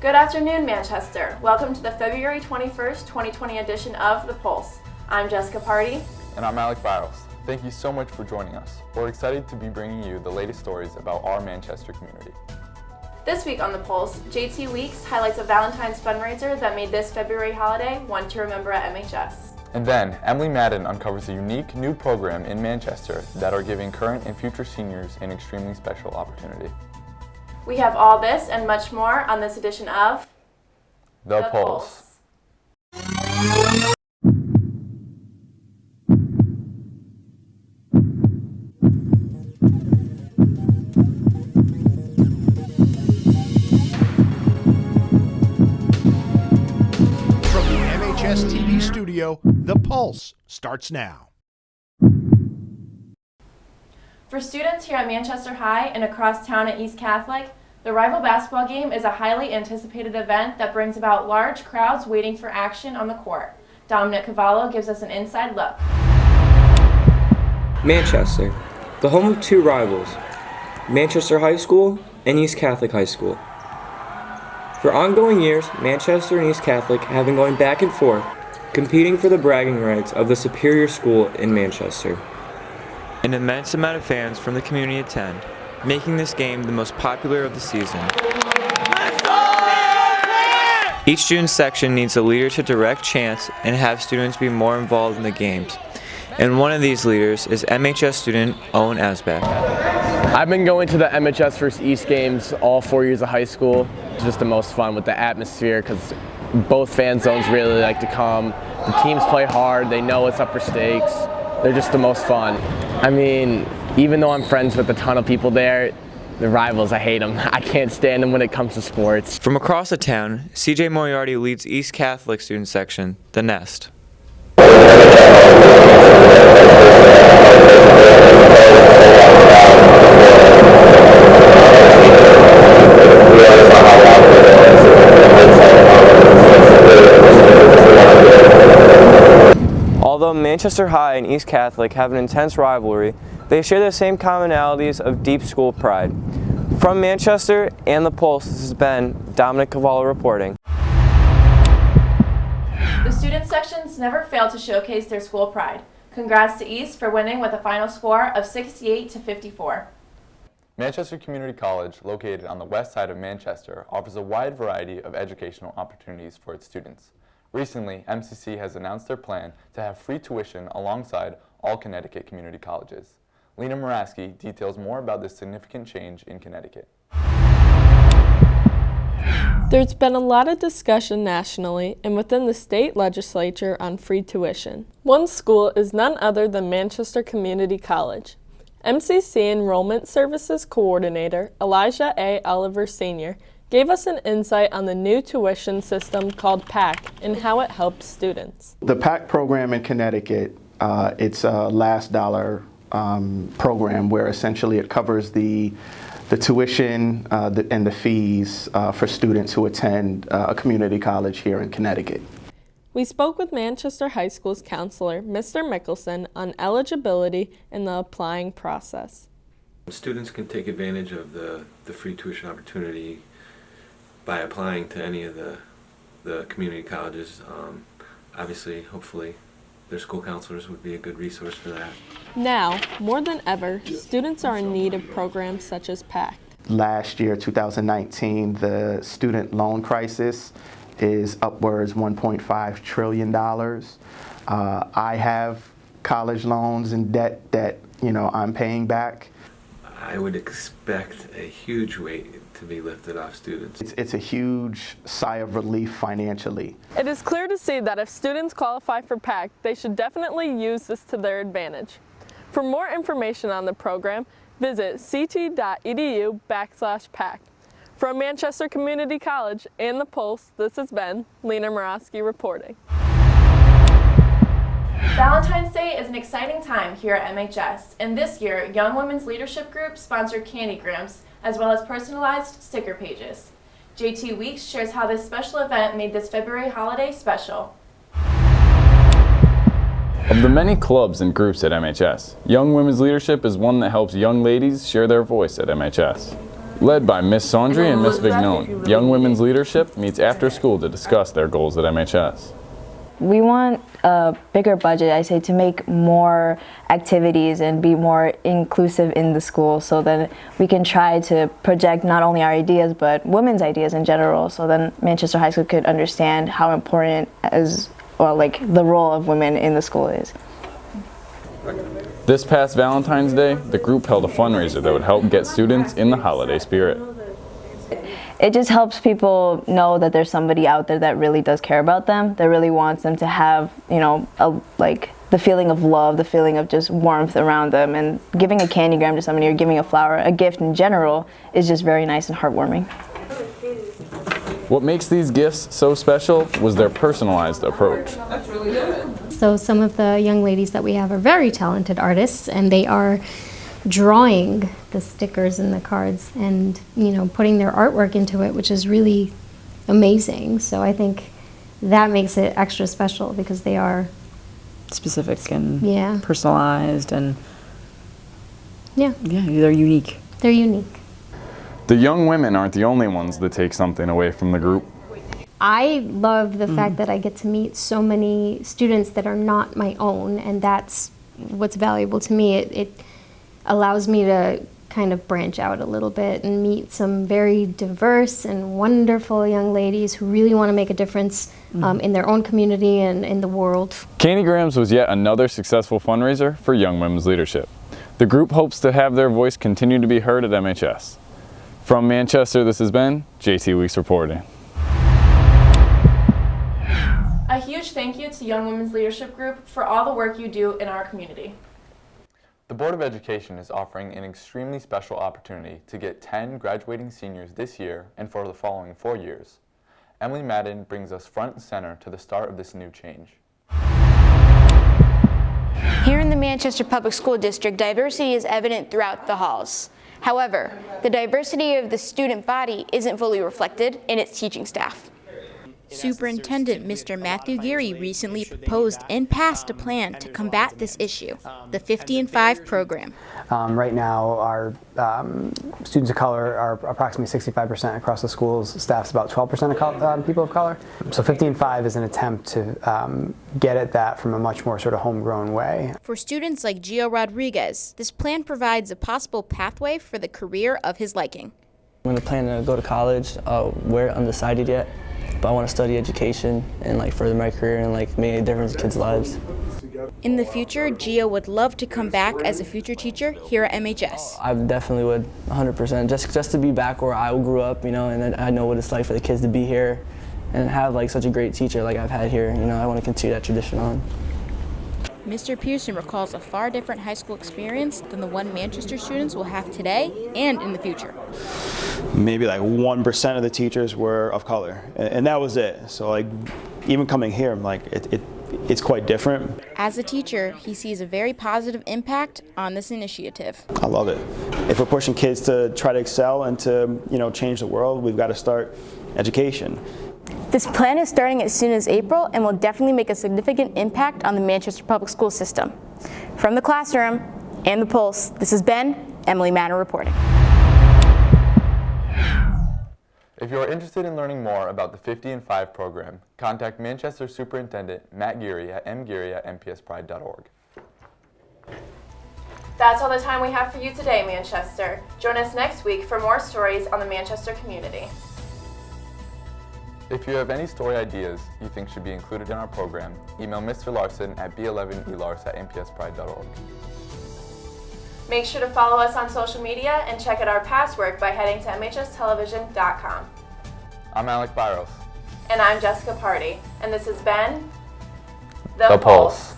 Good afternoon, Manchester. Welcome to the February 21st, 2020 edition of The Pulse. I'm Jessica Party. And I'm Alec Barros. Thank you so much for joining us. We're excited to be bringing you the latest stories about our Manchester community. This week on The Pulse, JT Weeks highlights a Valentine's fundraiser that made this February holiday one to remember at MHS. And then, Emily Madden uncovers a unique new program in Manchester that are giving current and future seniors an extremely special opportunity. We have all this and much more on this edition of The Pulse. From the MHS TV studio, The Pulse starts now. For students here at Manchester High and across town at East Catholic, the rival basketball game is a highly anticipated event that brings about large crowds waiting for action on the court. Dominic Cavallo gives us an inside look. Manchester, the home of two rivals, Manchester High School and East Catholic High School. For ongoing years, Manchester and East Catholic have been going back and forth, competing for the bragging rights of the superior school in Manchester. An immense amount of fans from the community attend, making this game the most popular of the season. Each student section needs a leader to direct chants and have students be more involved in the games. And one of these leaders is MHS student Owen Asbach. I've been going to the MHS vs. East games all 4 years of high school. It's just the most fun with the atmosphere because both fan zones really like to come. The teams play hard, they know it's up for stakes. They're just the most fun. I mean, even though I'm friends with a ton of people there, the rivals, I hate them. I can't stand them when it comes to sports. From across the town, CJ Moriarty leads East Catholic student section, The Nest. Although Manchester High and East Catholic have an intense rivalry, they share the same commonalities of deep school pride. From Manchester and The Pulse, this has been Dominic Cavallo reporting. The student sections never fail to showcase their school pride. Congrats to East for winning with a final score of 68-54. Manchester Community College, located on the west side of Manchester, offers a wide variety of educational opportunities for its students. Recently, MCC has announced their plan to have free tuition alongside all Connecticut community colleges. Lena Moraski details more about this significant change in Connecticut. There's been a lot of discussion nationally and within the state legislature on free tuition. One school is none other than Manchester Community College. MCC Enrollment Services Coordinator Elijah A. Oliver Sr. gave us an insight on the new tuition system called PAC and how it helps students. The PAC program in Connecticut, it's a last dollar program where essentially it covers the tuition and the fees for students who attend a community college here in Connecticut. We spoke with Manchester High School's counselor, Mr. Mickelson, on eligibility and the applying process. Students can take advantage of the free tuition opportunity by applying to any of the community colleges. Obviously, hopefully, their school counselors would be a good resource for that. Now, more than ever, students are in need of programs such as PAC. Last year, 2019, the student loan crisis is upwards $1.5 trillion. I have college loans and debt that I'm paying back. I would expect a huge weight to be lifted off students. It's a huge sigh of relief financially. It is clear to see that if students qualify for PAC, they should definitely use this to their advantage. For more information on the program, visit ct.edu/PAC. From Manchester Community College and The Pulse, this has been Lena Moraski reporting. Valentine's Day is an exciting time here at MHS, and this year, Young Women's Leadership Group sponsored Candygrams, as well as personalized sticker pages. JT Weeks shares how this special event made this February holiday special. Of the many clubs and groups at MHS, Young Women's Leadership is one that helps young ladies share their voice at MHS. Led by Miss Saundry and Miss Vignone, Young Women's Leadership meets after school to discuss their goals at MHS. We want a bigger budget, I say, to make more activities and be more inclusive in the school, so then we can try to project not only our ideas but women's ideas in general, so then Manchester High School could understand how important the role of women in the school is. This past Valentine's Day, the group held a fundraiser that would help get students in the holiday spirit. It just helps people know that there's somebody out there that really does care about them, that really wants them to have, the feeling of love, the feeling of just warmth around them. And giving a candygram to somebody or giving a flower, a gift in general, is just very nice and heartwarming. What makes these gifts so special was their personalized approach. So some of the young ladies that we have are very talented artists, and they are drawing the stickers and the cards and putting their artwork into it, which is really amazing. So I think that makes it extra special because they are specific and personalized, and they're unique. They're unique. The young women aren't the only ones that take something away from the group. I love the fact that I get to meet so many students that are not my own, and that's what's valuable to me. It allows me to kind of branch out a little bit and meet some very diverse and wonderful young ladies who really want to make a difference in their own community and in the world. Candygrams was yet another successful fundraiser for Young Women's Leadership. The group hopes to have their voice continue to be heard at MHS. From Manchester, this has been JT Weeks reporting. A huge thank you to Young Women's Leadership Group for all the work you do in our community. The Board of Education is offering an extremely special opportunity to get 10 graduating seniors this year and for the following 4 years. Emily Madden brings us front and center to the start of this new change. Here in the Manchester Public School District, diversity is evident throughout the halls. However, the diversity of the student body isn't fully reflected in its teaching staff. Superintendent Mr. Matthew Geary recently proposed and passed a plan to combat this issue, the 50 and 5 program. Right now, our students of color are approximately 65% across the schools. Staff's about 12% of people of color. So 50 and 5 is an attempt to get at that from a much more sort of homegrown way. For students like Gio Rodriguez, this plan provides a possible pathway for the career of his liking. I'm going to plan to go to college. We're undecided yet, but I want to study education and further my career and make a difference in kids' lives. In the future, Gio would love to come back as a future teacher here at MHS. I definitely would, 100%, just to be back where I grew up, and then I know what it's like for the kids to be here and have such a great teacher like I've had here. I want to continue that tradition on. Mr. Pearson recalls a far different high school experience than the one Manchester students will have today and in the future. Maybe 1% of the teachers were of color, and that was it. So even coming here, I'm it's quite different. As a teacher, he sees a very positive impact on this initiative. I love it. If we're pushing kids to try to excel and to change the world, we've got to start education. This plan is starting as soon as April and will definitely make a significant impact on the Manchester Public School system. From the classroom and the Pulse, this has been Emily Madden reporting. If you are interested in learning more about the 50 and 5 program, contact Manchester Superintendent Matt Geary at mgeary@mpspride.org. That's all the time we have for you today, Manchester. Join us next week for more stories on the Manchester community. If you have any story ideas you think should be included in our program, email Mr. Larson at b11elars@mpspride.org. Make sure to follow us on social media and check out our past work by heading to mhstelevision.com. I'm Alec Byros. And I'm Jessica Party. And this has been The Pulse.